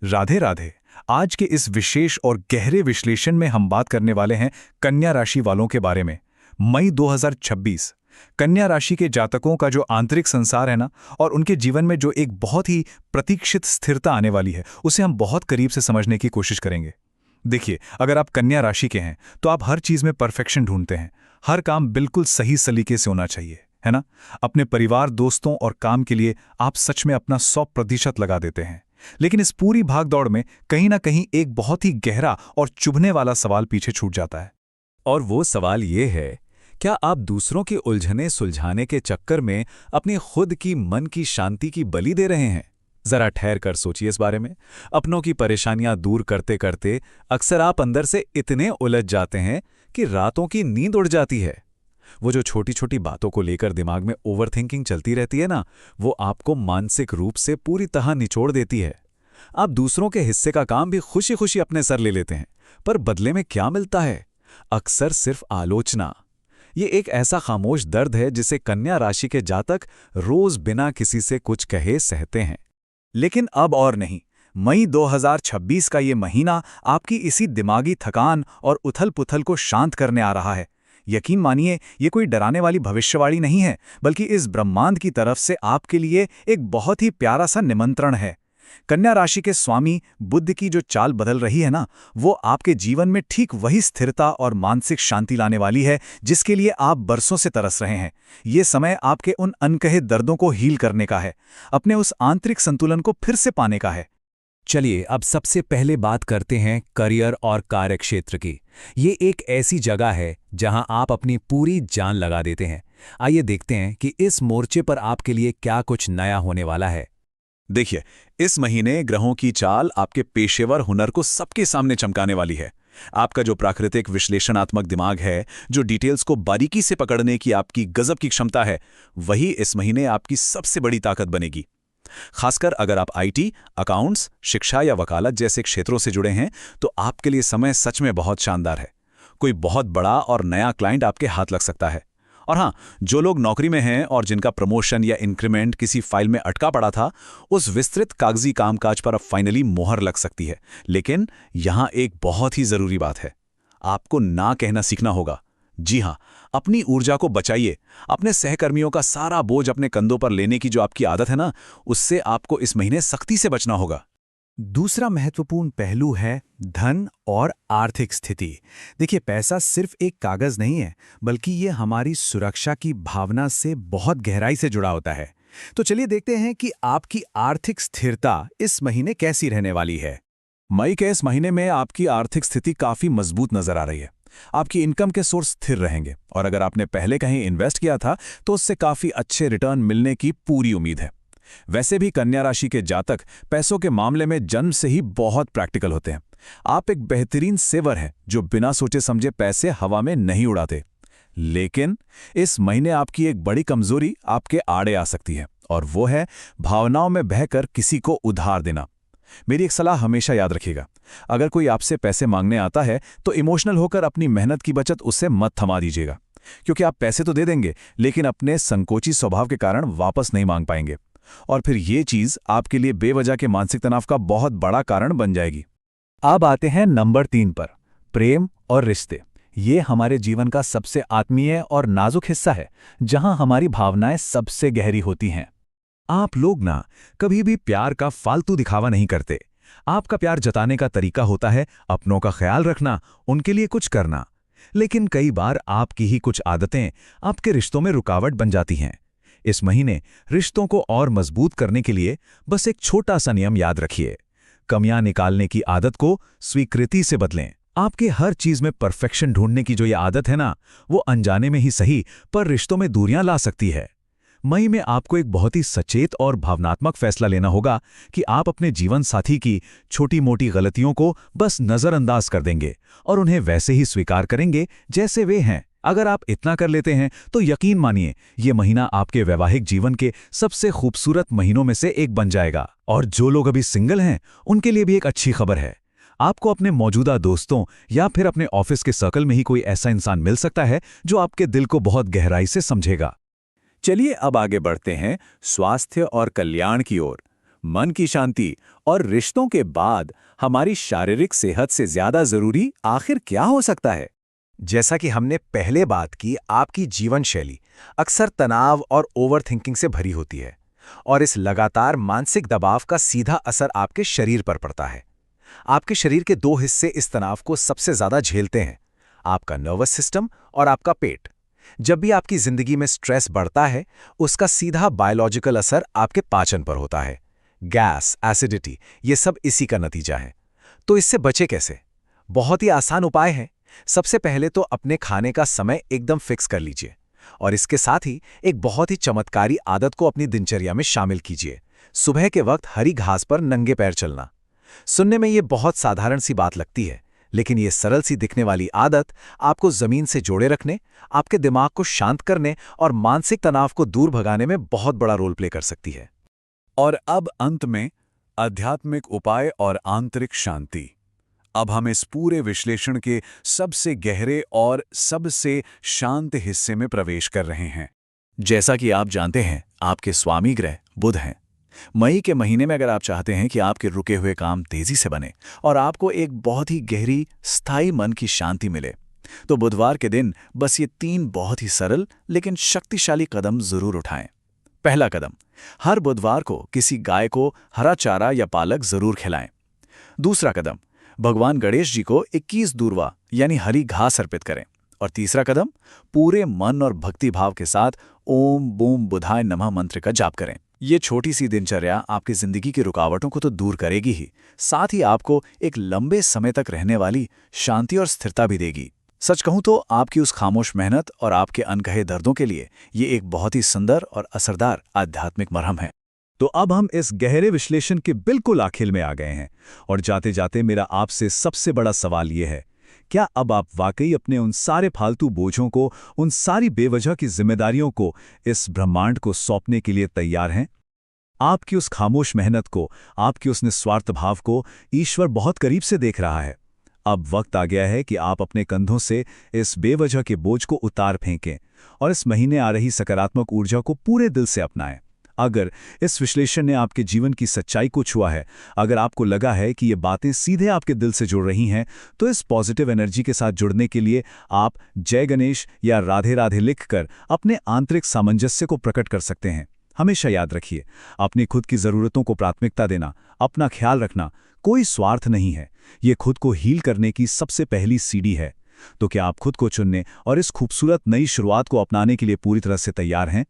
राधे राधे। आज के इस विशेष और गहरे विश्लेषण में हम बात करने वाले हैं कन्या राशि वालों के बारे में। मई 2026 कन्या राशि के जातकों का जो आंतरिक संसार है ना, और उनके जीवन में जो एक बहुत ही प्रतीक्षित स्थिरता आने वाली है, उसे हम बहुत करीब से समझने की कोशिश करेंगे। देखिए, अगर आप कन्या राशि के हैं तो आप हर चीज में परफेक्शन ढूंढते हैं। हर काम बिल्कुल सही सलीके से होना चाहिए, है ना। अपने परिवार, दोस्तों और काम के लिए आप सच में अपना 100% लगा देते हैं। लेकिन इस पूरी भागदौड़ में कहीं ना कहीं एक बहुत ही गहरा और चुभने वाला सवाल पीछे छूट जाता है। और वो सवाल ये है, क्या आप दूसरों की उलझने सुलझाने के चक्कर में अपनी खुद की मन की शांति की बलि दे रहे हैं? जरा ठहर कर सोचिए इस बारे में। अपनों की परेशानियां दूर करते करते अक्सर आप अंदर से इतने उलझ जाते हैं कि रातों की नींद उड़ जाती है। वो जो छोटी छोटी बातों को लेकर दिमाग में ओवरथिंकिंग चलती रहती है ना, वो आपको मानसिक रूप से पूरी तरह निचोड़ देती है। आप दूसरों के हिस्से का काम भी खुशी खुशी अपने सर ले लेते हैं, पर बदले में क्या मिलता है? अक्सर सिर्फ आलोचना। ये एक ऐसा खामोश दर्द है जिसे कन्या राशि के जातक रोज बिना किसी से कुछ कहे सहते हैं। लेकिन अब और नहीं। मई 2026 का ये महीना आपकी इसी दिमागी थकान और उथल-पुथल को शांत करने आ रहा है। यकीन मानिए, ये कोई डराने वाली भविष्यवाणी नहीं है, बल्कि इस ब्रह्मांड की तरफ से आपके लिए एक बहुत ही प्यारा सा निमंत्रण है। कन्या राशि के स्वामी बुध की जो चाल बदल रही है ना, वो आपके जीवन में ठीक वही स्थिरता और मानसिक शांति लाने वाली है जिसके लिए आप बरसों से तरस रहे हैं। ये समय आपके उन अनकहे दर्दों को हील करने का है, अपने उस आंतरिक संतुलन को फिर से पाने का है। चलिए अब सबसे पहले बात करते हैं करियर और कार्यक्षेत्र की। ये एक ऐसी जगह है जहां आप अपनी पूरी जान लगा देते हैं। आइए देखते हैं कि इस मोर्चे पर आपके लिए क्या कुछ नया होने वाला है। देखिए, इस महीने ग्रहों की चाल आपके पेशेवर हुनर को सबके सामने चमकाने वाली है। आपका जो प्राकृतिक विश्लेषणात्मक दिमाग है, जो डिटेल्स को बारीकी से पकड़ने की आपकी गजब की क्षमता है, वही इस महीने आपकी सबसे बड़ी ताकत बनेगी। खासकर अगर आप आईटी, अकाउंट्स, शिक्षा या वकालत जैसे क्षेत्रों से जुड़े हैं, तो आपके लिए समय सच में बहुत शानदार है। कोई बहुत बड़ा और नया क्लाइंट आपके हाथ लग सकता है। और हाँ, जो लोग नौकरी में हैं और जिनका प्रमोशन या इंक्रीमेंट किसी फाइल में अटका पड़ा था, उस विस्तृत कागजी कामकाज पर अब फाइनली मोहर लग सकती है। लेकिन यहाँ एक बहुत ही जरूरी बात है, आपको ना कहना सीखना होगा। जी हाँ, अपनी ऊर्जा को बचाइए। अपने सहकर्मियों का सारा बोझ अपने कंधों पर लेने की जो आपकी आदत है ना, उससे आपको इस महीने सख्ती से बचना होगा। दूसरा महत्वपूर्ण पहलू है धन और आर्थिक स्थिति। देखिए, पैसा सिर्फ एक कागज नहीं है, बल्कि ये हमारी सुरक्षा की भावना से बहुत गहराई से जुड़ा होता है। तो चलिए देखते हैं कि आपकी आर्थिक स्थिरता इस महीने कैसी रहने वाली है। मई के इस महीने में आपकी आर्थिक स्थिति काफी मजबूत नजर आ रही है। आपकी इनकम के सोर्स स्थिर रहेंगे, और अगर आपने पहले कहीं इन्वेस्ट किया था तो उससे काफी अच्छे रिटर्न मिलने की पूरी उम्मीद है। वैसे भी कन्या राशि के जातक पैसों के मामले में जन्म से ही बहुत प्रैक्टिकल होते हैं। आप एक बेहतरीन सेवर हैं जो बिना सोचे समझे पैसे हवा में नहीं उड़ाते। लेकिन इस महीने आपकी एक बड़ी कमजोरी आपके आड़े आ सकती है, और वो है भावनाओं में बहकर किसी को उधार देना। मेरी एक सलाह हमेशा याद रखिएगा, अगर कोई आपसे पैसे मांगने आता है तो इमोशनल होकर अपनी मेहनत की बचत उससे मत थमा दीजिएगा, क्योंकि आप पैसे तो दे देंगे लेकिन अपने संकोची स्वभाव के कारण वापस नहीं मांग पाएंगे, और फिर ये चीज आपके लिए बेवजह के मानसिक तनाव का बहुत बड़ा कारण बन जाएगी। अब आते हैं नंबर 3 पर, प्रेम और रिश्ते। ये हमारे जीवन का सबसे आत्मीय और नाजुक हिस्सा है, जहां हमारी भावनाएं सबसे गहरी होती हैं। आप लोग ना कभी भी प्यार का फालतू दिखावा नहीं करते। आपका प्यार जताने का तरीका होता है अपनों का ख्याल रखना, उनके लिए कुछ करना। लेकिन कई बार आपकी ही कुछ आदतें आपके रिश्तों में रुकावट बन जाती हैं। इस महीने रिश्तों को और मजबूत करने के लिए बस एक छोटा सा नियम याद रखिए। कमियां निकालने की आदत को स्वीकृति से बदलें। आपके हर चीज में परफेक्शन ढूंढने की जो ये आदत है ना, वो अनजाने में ही सही पर रिश्तों में दूरियां ला सकती है। मई में आपको एक बहुत ही सचेत और भावनात्मक फैसला लेना होगा कि आप अपने जीवन साथी की छोटी मोटी गलतियों को बस नजरअंदाज कर देंगे और उन्हें वैसे ही स्वीकार करेंगे जैसे वे हैं। अगर आप इतना कर लेते हैं तो यकीन मानिए, ये महीना आपके वैवाहिक जीवन के सबसे खूबसूरत महीनों में से एक बन जाएगा। और जो लोग अभी सिंगल हैं, उनके लिए भी एक अच्छी खबर है। आपको अपने मौजूदा दोस्तों या फिर अपने ऑफिस के सर्कल में ही कोई ऐसा इंसान मिल सकता है जो आपके दिल को बहुत गहराई से समझेगा। चलिए अब आगे बढ़ते हैं स्वास्थ्य और कल्याण की ओर। मन की शांति और रिश्तों के बाद हमारी शारीरिक सेहत से ज्यादा जरूरी आखिर क्या हो सकता है? जैसा कि हमने पहले बात की, आपकी जीवन शैली अक्सर तनाव और ओवरथिंकिंग से भरी होती है और इस लगातार मानसिक दबाव का सीधा असर आपके शरीर पर पड़ता है। आपके शरीर के दो हिस्से इस तनाव को सबसे ज्यादा झेलते हैं, आपका नर्वस सिस्टम और आपका पेट। जब भी आपकी जिंदगी में स्ट्रेस बढ़ता है, उसका सीधा बायोलॉजिकल असर आपके पाचन पर होता है। गैस, एसिडिटी, ये सब इसी का नतीजा है। तो इससे बचे कैसे? बहुत ही आसान उपाय है। सबसे पहले तो अपने खाने का समय एकदम फिक्स कर लीजिए और इसके साथ ही एक बहुत ही चमत्कारी आदत को अपनी दिनचर्या में शामिल कीजिए। सुबह के वक्त हरी घास पर नंगे पैर चलना। सुनने में ये बहुत साधारण सी बात लगती है, लेकिन ये सरल सी दिखने वाली आदत आपको जमीन से जोड़े रखने, आपके दिमाग को शांत करने और मानसिक तनाव को दूर भगाने में बहुत बड़ा रोल प्ले कर सकती है। और अब अंत में आध्यात्मिक उपाय और आंतरिक शांति। अब हम इस पूरे विश्लेषण के सबसे गहरे और सबसे शांत हिस्से में प्रवेश कर रहे हैं। जैसा कि आप जानते हैं, आपके स्वामी ग्रह बुध हैं। मई के महीने में अगर आप चाहते हैं कि आपके रुके हुए काम तेजी से बने और आपको एक बहुत ही गहरी स्थायी मन की शांति मिले, तो बुधवार के दिन बस ये 3 बहुत ही सरल लेकिन शक्तिशाली कदम जरूर उठाएं। पहला कदम, हर बुधवार को किसी गाय को हरा चारा या पालक जरूर खिलाएं। दूसरा कदम, भगवान गणेश जी को 21 दूर्वा यानी हरी घास अर्पित करें। और तीसरा कदम, पूरे मन और भक्ति भाव के साथ ओम बूम बुधाय नमः मंत्र का जाप करें। ये छोटी सी दिनचर्या आपकी जिंदगी की रुकावटों को तो दूर करेगी ही, साथ ही आपको एक लंबे समय तक रहने वाली शांति और स्थिरता भी देगी। सच कहूं तो आपकी उस खामोश मेहनत और आपके अनकहे दर्दों के लिए ये एक बहुत ही सुंदर और असरदार आध्यात्मिक मरहम है। तो अब हम इस गहरे विश्लेषण के बिल्कुल आखिर में आ गए हैं और जाते जाते मेरा आपसे सबसे बड़ा सवाल ये है, क्या अब आप वाकई अपने उन सारे फालतू बोझों को, उन सारी बेवजह की जिम्मेदारियों को इस ब्रह्मांड को सौंपने के लिए तैयार हैं? आपकी उस खामोश मेहनत को, आपकी उस निस्वार्थ भाव को ईश्वर बहुत करीब से देख रहा है। अब वक्त आ गया है कि आप अपने कंधों से इस बेवजह के बोझ को उतार फेंकें और इस महीने आ रही सकारात्मक ऊर्जा को पूरे दिल से अपनाएं। अगर इस विश्लेषण ने आपके जीवन की सच्चाई को छुआ है, अगर आपको लगा है कि ये बातें सीधे आपके दिल से जुड़ रही हैं, तो इस पॉजिटिव एनर्जी के साथ जुड़ने के लिए आप जय गणेश या राधे राधे लिखकर अपने आंतरिक सामंजस्य को प्रकट कर सकते हैं। हमेशा याद रखिए, अपनी खुद की ज़रूरतों को प्राथमिकता देना, अपना ख्याल रखना कोई स्वार्थ नहीं है, ये खुद को हील करने की सबसे पहली सीढ़ी है। तो क्या आप खुद को चुनने और इस खूबसूरत नई शुरुआत को अपनाने के लिए पूरी तरह से तैयार हैं?